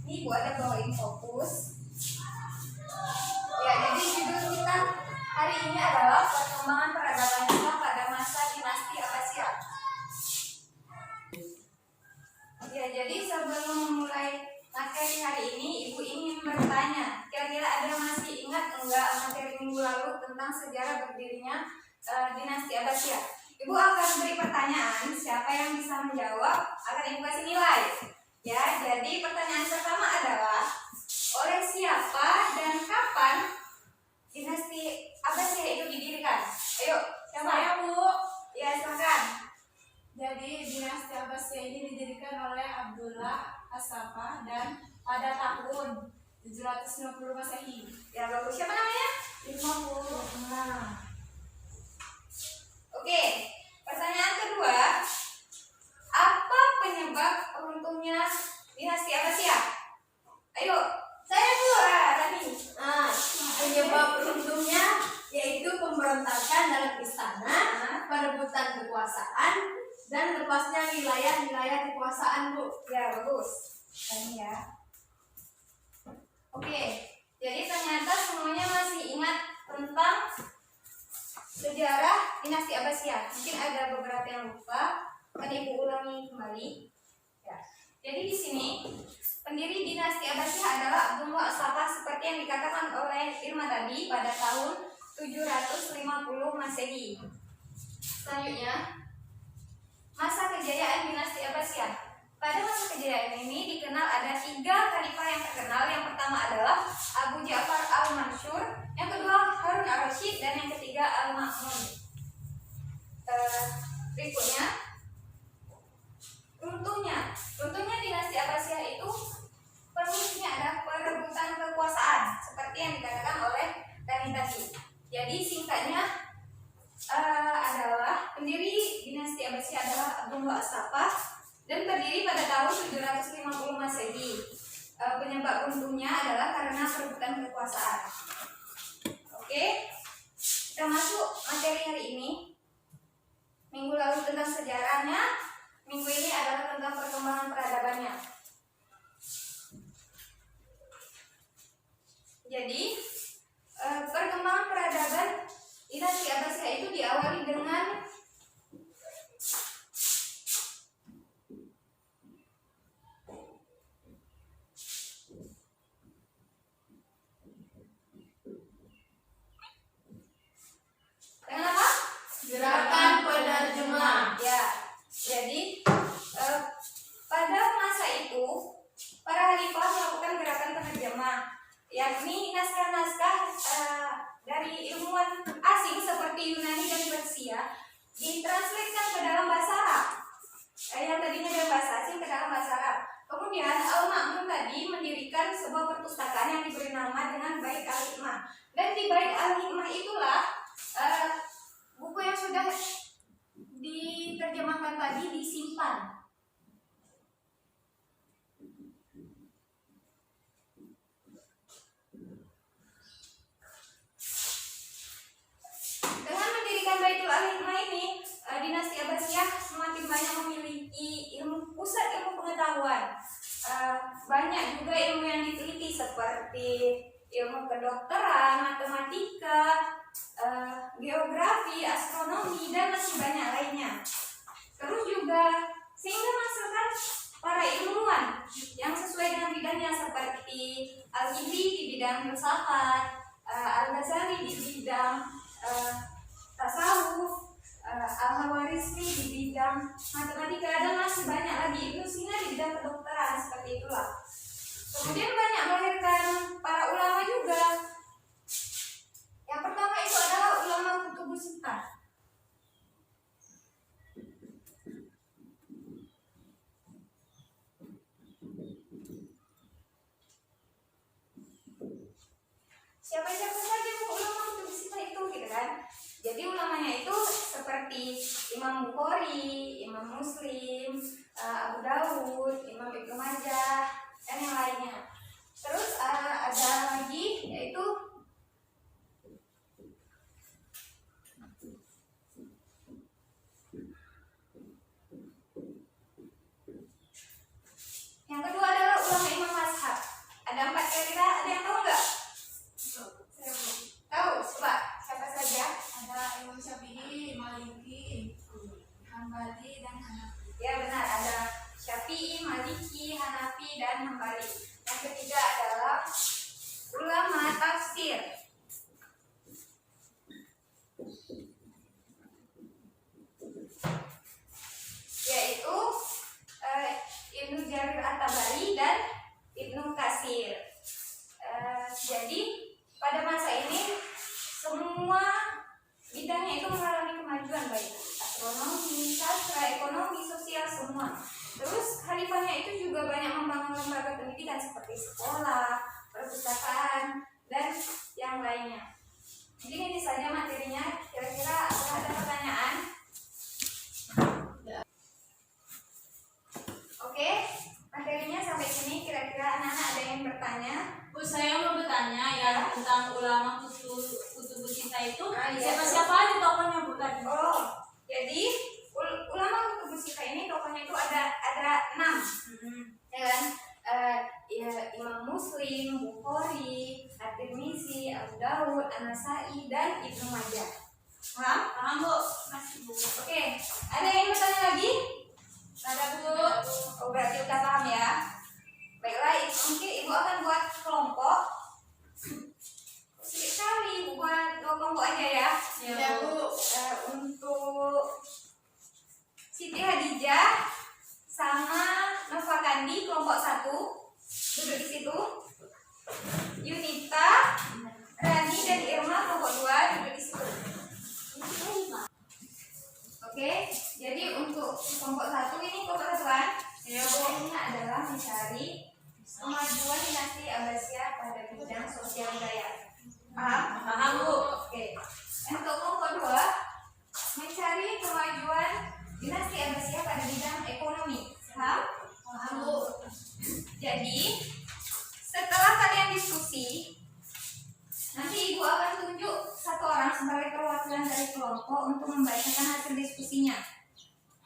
Ini Ibu ada bawain fokus. Ya, jadi judul kita hari ini adalah perkembangan peradaban Islam pada masa dinasti Abbasiyah. Ya, jadi sebelum memulai materi hari ini, Ibu ingin bertanya, kira-kira ada masih ingat enggak materi minggu lalu tentang sejarah berdirinya dinasti Abbasiyah? Ibu akan beri pertanyaan, siapa yang bisa menjawab akan Ibu kasih nilai. Ya, jadi pertanyaan pertama adalah oleh siapa dan kapan dinasti Abbasiyah itu didirikan? Ayo, siapa? Saya, Bu. Ya, silakan. Jadi dinasti Abbasiyah ini didirikan oleh Abdullah As-Saffah dan pada tahun 750 Masehi. Ya, bagus. Siapa namanya? 50. Nah, Oke, pertanyaan kedua, apa penyebab runtuhnya dinasti Abbasiyah? Ayo, saya dulu. Tadi. penyebab runtuhnya yaitu pemberontakan dalam istana, perebutan kekuasaan, dan lepasnya wilayah-wilayah kekuasaan, Bu. Ya, bagus. Ini ya. Oke, jadi ternyata semuanya masih ingat tentang sejarah dinasti Abbasiyah. Mungkin ada beberapa yang lupa, akan Ibu ulangi kembali. Ya. Jadi di sini pendiri dinasti Abbasiyah adalah Abdullah As-Saffah seperti yang dikatakan oleh Irma tadi pada tahun 750 Masehi. Selanjutnya, masa kejayaan dinasti Abbasiyah. Pada masa kejayaan ini dikenal ada 3 khalifah yang terkenal. Yang pertama adalah Abu Ja'far al-Mansur, yang kedua Harun al-Rashid, dan yang ketiga al-Ma'mun. Berikutnya, runtuhnya dinasti Abbasiyah itu pemicunya adalah perebutan kekuasaan seperti yang dikatakan oleh Dani tadi. Jadi singkatnya adalah pendiri dinasti Abbasiyah adalah Abdullah As-Saffah dan berdiri pada tahun 750 Masehi. Penyebab runtuhnya adalah karena perebutan kekuasaan. Oke, kita masuk materi hari ini. Minggu lalu tentang sejarahnya, minggu ini adalah tentang perkembangan peradabannya. Jadi, perkembangan peradaban dinasti Abbasiyah itu diawali dengan apa? Gerakan penerjemah. Ya, jadi pada masa itu para khalifah melakukan gerakan penerjemah, yakni naskah-naskah dari ilmuwan asing seperti Yunani dan Persia ditranslitkan ke dalam bahasa Arab. Yang tadinya dalam bahasa asing ke dalam bahasa Arab. Kemudian Al-Ma'mun tadi mendirikan sebuah perpustakaan yang diberi nama dengan Bait Al-Hikmah. Dan di Bait Al-Hikmah itulah buku yang sudah diterjemahkan tadi disimpan. Dengan mendirikan Baitul Al-Hikmah ini, dinasti Abbasiyah semakin banyak memiliki pusat ilmu pengetahuan. Banyak juga ilmu yang diteliti seperti ilmu kedokteran, matematika, geografi, astronomi, dan masih banyak lainnya. Terus juga sehingga menghasilkan para ilmuwan yang sesuai dengan bidangnya seperti Al-Kindi di bidang filsafat, Al-Ghazali di bidang tasawuf, Al-Hawarizmi di bidang matematika, dan masih banyak lagi. Ibnu Sina di bidang kedokteran, seperti itulah. Kemudian banyak melahirkan para ulama juga. Yang pertama itu adalah ulama Kutubus Sittah. Siapa-siapa saja ulama Kutubus Sittah itu, gitu kan? Jadi ulamanya itu seperti Imam Bukhari, Imam Muslim, Abu Dawud, Imam Ibnu Majah, dan yang lainnya. Terus ada lagi yaitu yang kedua adalah ulama Imam Mazhab. Ada 4 kira-kira, ada yang tahu nggak? Tahu? Coba siapa saja? Ada Imam Syafi'i, Maliki, Hambali, dan Hanafi. Ya benar, ada Syafi'i, Maliki, Hanafi, dan Hambali. Yang ketiga adalah ulama tafsir. Yaitu Ibnu Jarir At-Tabari dan Ibnu Katsir. Jadi pada masa ini semua bidangnya itu mengalami kemajuan, baik astronomi, sastra, ekonomi, sosial, semua. Terus khalifahnya itu juga banyak membangun lembaga pendidikan seperti sekolah, perpustakaan, dan yang lainnya. Mungkin ini saja materinya. Kira-kira apakah ada pertanyaan? Oke, materinya sampai sini. Kira-kira anak-anak ada yang bertanya? Bu, saya mau bertanya ya tentang ulama kutub kita itu Iya. siapa-siapa aja tokohnya Bu tadi? Oh, jadi ulama kutub sita ini tokohnya itu ada 6, ya kan? Ya, Imam Muslim, Bukhari, At-Tirmizi, Abu Dawud, An-Nasai, dan Ibnu Majah. Paham? Paham Bu? Masih Bu. Oke, ada yang bertanya lagi? Ada Bu. Oh, berarti udah paham ya. Baiklah, mungkin ibu akan buat kelompok. Sedikit sekali, ibu buat 2 kelompok aja ya. Ya Bu. Untuk Siti Hadijah sama Nova Kandi kelompok 1 duduk di situ. Yunita, Rani, dan Irma kelompok 2 duduk di situ. Oke, jadi untuk kelompok 1 ini kelompok 1 kan? Ya Bu. Ini adalah mencari kemajuan dinasti Abbasiyah pada bidang sosial budaya. Paham? Paham Bu. Oke. Untuk kelompok 2 mencari kemajuan dinasti Abbasiyah pada bidang ekonomi. Paham? Paham Bu. Jadi setelah kalian diskusi, nanti ibu akan tunjuk 1 orang sebagai perwakilan dari kelompok untuk membacakan hasil diskusinya.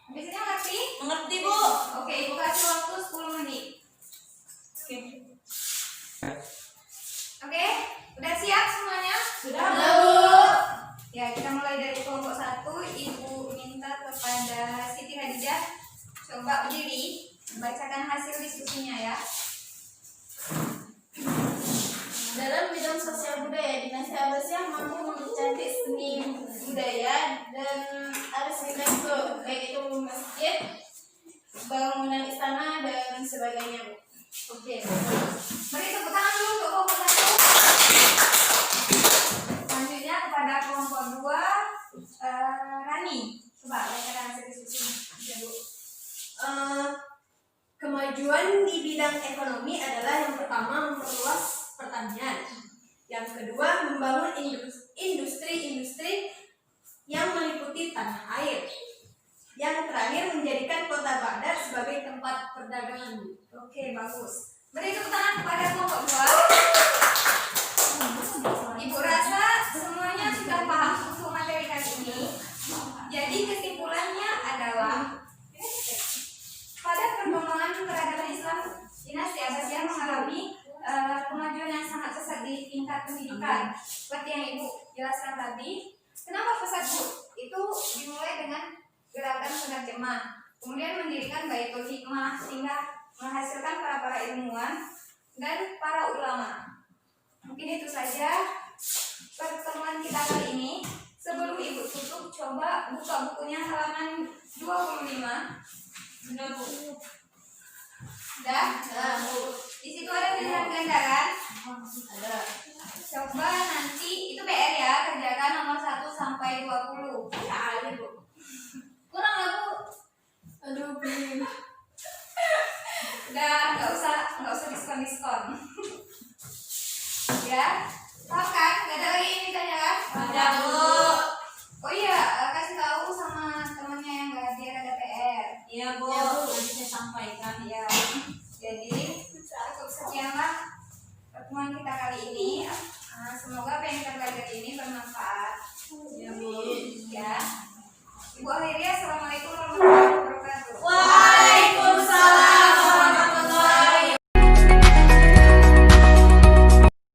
Habis ini ngerti? Mengerti Bu? Oke, ibu kasih waktu 10 menit. Oke, udah siap semuanya? Sudah Bu. Ya, kita mulai dari kelompok 1. Ibu minta kepada Siti Hadijah coba berdiri, bacakan hasil diskusinya ya. Dalam bidang sosial budaya, dinasti Abbasiyah mampu mempercantik seni budaya dan arsitektur, baik itu masjid, bangunan istana, dan sebagainya Bu. Oke. Beri tepuk tangan dulu untuk kelompok 1. Selanjutnya kepada kelompok 2, Rani. Coba bacakan hasil diskusinya. Ya, Bu. Kemajuan di bidang ekonomi adalah yang pertama memperluas pertanian, yang kedua membangun industri-industri yang meliputi tanah air, yang terakhir menjadikan kota Baghdad sebagai tempat perdagangan. Oke, bagus. Beri tepuk tangan kepada kelompok 2. Ibu rasa semuanya sudah paham untuk materi kali ini. Jadi kesimpulannya adalah pada perkembangan peradaban Islam, dinasti Abbasiyah mengalami kemajuan yang sangat pesat di tingkat pendidikan. Seperti yang ibu jelaskan tadi. Kenapa pesat Bu? Itu dimulai dengan gerakan penerjemah, kemudian mendirikan Baitul Hikmah sehingga menghasilkan para ilmuwan dan para ulama. Mungkin itu saja pertemuan kita kali ini. Sebelum ibu tutup, coba buka bukunya halaman 25. Sudah Bu. Udah? Di situ ada tulisan ganda kan? Ada. Coba nanti itu PR ya, kerjakan nomor 1 sampai 20. Ada Bu. Kurang lah Bu. Aduh, bingung. Udah nggak usah diskon. Ya, paham kan? Gak ada lagi yang ditanya kan? Ada Bu. Oh iya, kasih tahu sama temannya yang nggak hadir ada PR. Iya Bu. Nanti saya sampaikan. Ya, jadi cukup sekianlah pertemuan kita kali ini. Semoga apa yang kita belajar ini bermanfaat. Ya Bu. Ya. Ibu akhirnya, assalamualaikum warahmatullahi wabarakatuh.